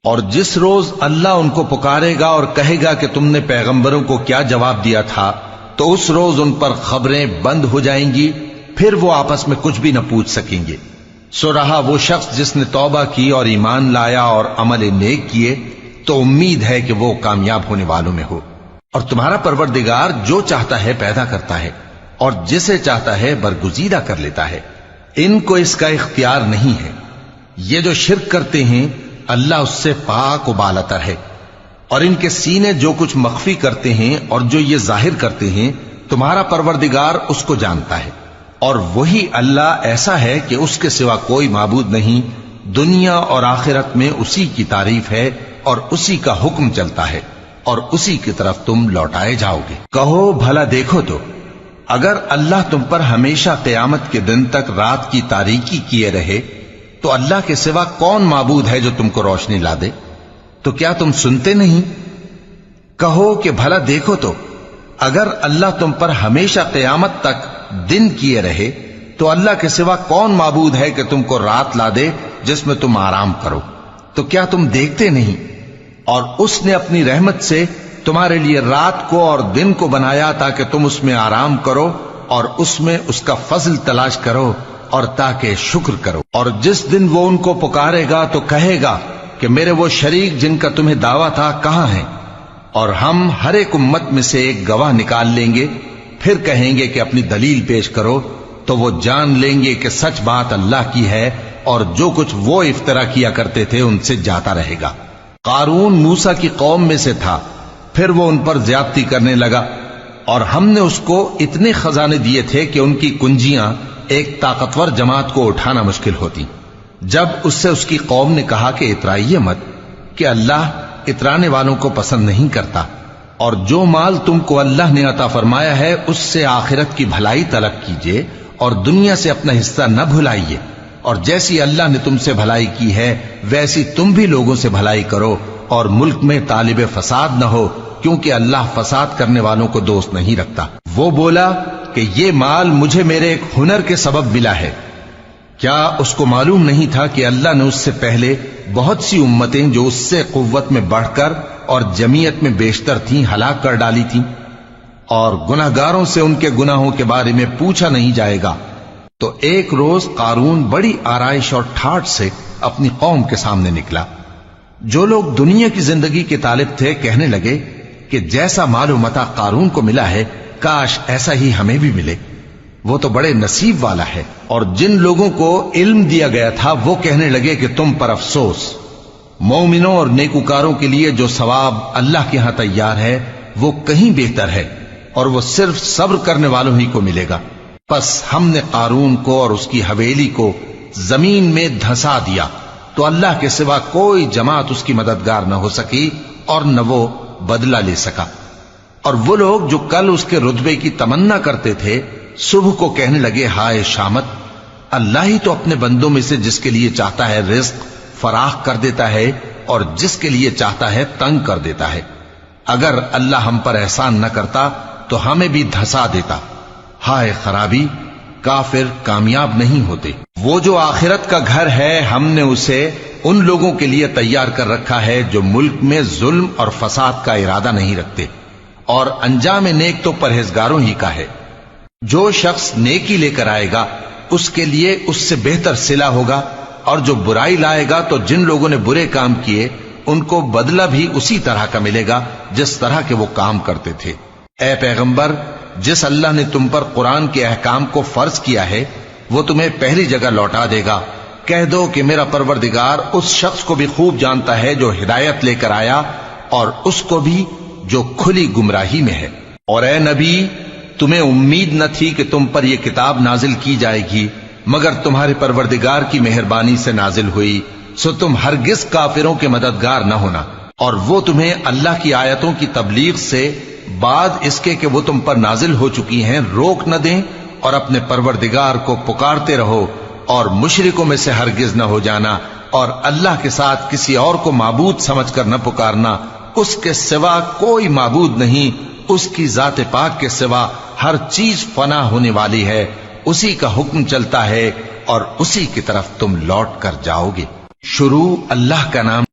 اور جس روز اللہ ان کو پکارے گا اور کہے گا کہ تم نے پیغمبروں کو کیا جواب دیا تھا، تو اس روز ان پر خبریں بند ہو جائیں گی، پھر وہ آپس میں کچھ بھی نہ پوچھ سکیں گے۔ سو رہا وہ شخص جس نے توبہ کی اور ایمان لایا اور عمل نیک کیے، تو امید ہے کہ وہ کامیاب ہونے والوں میں ہو۔ اور تمہارا پروردگار جو چاہتا ہے پیدا کرتا ہے، اور جسے چاہتا ہے برگزیدہ کر لیتا ہے، ان کو اس کا اختیار نہیں ہے۔ یہ جو شرک کرتے ہیں اللہ اس سے پاک و بالاتر ہے، اور ان کے سینے جو کچھ مخفی کرتے ہیں اور جو یہ ظاہر کرتے ہیں تمہارا پروردگار اس کو جانتا ہے۔ اور وہی اللہ ایسا ہے کہ اس کے سوا کوئی معبود نہیں، دنیا اور آخرت میں اسی کی تعریف ہے اور اسی کا حکم چلتا ہے، اور اسی کی طرف تم لوٹائے جاؤ گے۔ کہو بھلا دیکھو تو اگر اللہ تم پر ہمیشہ قیامت کے دن تک رات کی تاریکی کیے رہے تو اللہ کے سوا کون معبود ہے جو تم کو روشنی لا دے؟ تو کیا تم سنتے نہیں؟ کہو کہ بھلا دیکھو تو اگر اللہ تم پر ہمیشہ قیامت تک دن کیے رہے تو اللہ کے سوا کون معبود ہے کہ تم کو رات لا دے جس میں تم آرام کرو؟ تو کیا تم دیکھتے نہیں؟ اور اس نے اپنی رحمت سے تمہارے لیے رات کو اور دن کو بنایا تاکہ تم اس میں آرام کرو اور اس میں اس کا فضل تلاش کرو اور تاکہ شکر کرو۔ اور جس دن وہ ان کو پکارے گا تو کہے گا کہ میرے وہ شریک جن کا تمہیں دعویٰ تھا کہاں ہیں؟ اور ہم ہر ایک امت میں سے ایک گواہ نکال لیں گے، پھر کہیں گے کہ اپنی دلیل پیش کرو، تو وہ جان لیں گے کہ سچ بات اللہ کی ہے اور جو کچھ وہ افترا کیا کرتے تھے ان سے جاتا رہے گا۔ قارون موسیٰ کی قوم میں سے تھا، پھر وہ ان پر زیادتی کرنے لگا، اور ہم نے اس کو اتنے خزانے دیے تھے کہ ان کی کنجیاں ایک طاقتور جماعت کو اٹھانا مشکل ہوتی۔ جب اس سے اس کی قوم نے کہا کہ اترائیے مت، کہ اللہ اترانے والوں کو پسند نہیں کرتا، اور جو مال تم کو اللہ نے عطا فرمایا ہے اس سے آخرت کی بھلائی طلب کیجیے اور دنیا سے اپنا حصہ نہ بھلائیے، اور جیسی اللہ نے تم سے بھلائی کی ہے ویسی تم بھی لوگوں سے بھلائی کرو، اور ملک میں طالب فساد نہ ہو، کیونکہ اللہ فساد کرنے والوں کو دوست نہیں رکھتا۔ وہ بولا کہ یہ مال مجھے میرے ایک ہنر کے سبب ملا ہے۔ کیا اس کو معلوم نہیں تھا کہ اللہ نے اس سے پہلے بہت سی امتیں جو اس سے قوت میں بڑھ کر اور جمعیت میں بیشتر تھیں ہلاک کر ڈالی تھیں، اور گناہگاروں سے ان کے گناہوں کے بارے میں پوچھا نہیں جائے گا؟ تو ایک روز قارون بڑی آرائش اور ٹھاٹھ سے اپنی قوم کے سامنے نکلا۔ جو لوگ دنیا کی زندگی کے طالب تھے کہنے لگے کہ جیسا مال و متاع قارون کو ملا ہے کاش ایسا ہی ہمیں بھی ملے، وہ تو بڑے نصیب والا ہے۔ اور جن لوگوں کو علم دیا گیا تھا وہ کہنے لگے کہ تم پر افسوس، مومنوں اور نیکوکاروں کے لیے جو ثواب اللہ کے ہاں تیار ہے وہ کہیں بہتر ہے، اور وہ صرف صبر کرنے والوں ہی کو ملے گا۔ پس ہم نے قارون کو اور اس کی حویلی کو زمین میں دھسا دیا، تو اللہ کے سوا کوئی جماعت اس کی مددگار نہ ہو سکی اور نہ وہ بدلہ لے سکا۔ اور وہ لوگ جو کل اس کے رتبے کی تمنا کرتے تھے صبح کو کہنے لگے ہائے شامت، اللہ ہی تو اپنے بندوں میں سے جس کے لیے چاہتا ہے رزق فراخ کر دیتا ہے اور جس کے لیے چاہتا ہے تنگ کر دیتا ہے۔ اگر اللہ ہم پر احسان نہ کرتا تو ہمیں بھی دھسا دیتا۔ ہائے خرابی، کافر کامیاب نہیں ہوتے۔ وہ جو آخرت کا گھر ہے ہم نے اسے ان لوگوں کے لیے تیار کر رکھا ہے جو ملک میں ظلم اور فساد کا ارادہ نہیں رکھتے، اور انجام نیک تو پرہیزگاروں ہی کا ہے۔ جو شخص نیکی لے کر آئے گا اس کے لیے اس سے بہتر صلہ ہوگا، اور جو برائی لائے گا تو جن لوگوں نے برے کام کیے ان کو بدلہ بھی اسی طرح کا ملے گا جس طرح کے وہ کام کرتے تھے۔ اے پیغمبر، جس اللہ نے تم پر قرآن کے احکام کو فرض کیا ہے وہ تمہیں پہلی جگہ لوٹا دے گا۔ کہہ دو کہ میرا پروردگار اس شخص کو بھی خوب جانتا ہے جو ہدایت لے کر آیا اور اس کو بھی جو کھلی گمراہی میں ہے۔ اور اے نبی، تمہیں امید نہ تھی کہ تم پر یہ کتاب نازل کی جائے گی مگر تمہارے پروردگار کی مہربانی سے نازل ہوئی، سو تم ہرگز کافروں کے مددگار نہ ہونا، اور وہ تمہیں اللہ کی آیتوں کی تبلیغ سے بعد اس کے کہ وہ تم پر نازل ہو چکی ہیں روک نہ دیں، اور اپنے پروردگار کو پکارتے رہو اور مشرکوں میں سے ہرگز نہ ہو جانا، اور اللہ کے ساتھ کسی اور کو معبود سمجھ کر نہ پکارنا۔ اس کے سوا کوئی معبود نہیں، اس کی ذات پاک کے سوا ہر چیز فنا ہونے والی ہے، اسی کا حکم چلتا ہے اور اسی کی طرف تم لوٹ کر جاؤ گے۔ شروع اللہ کا نام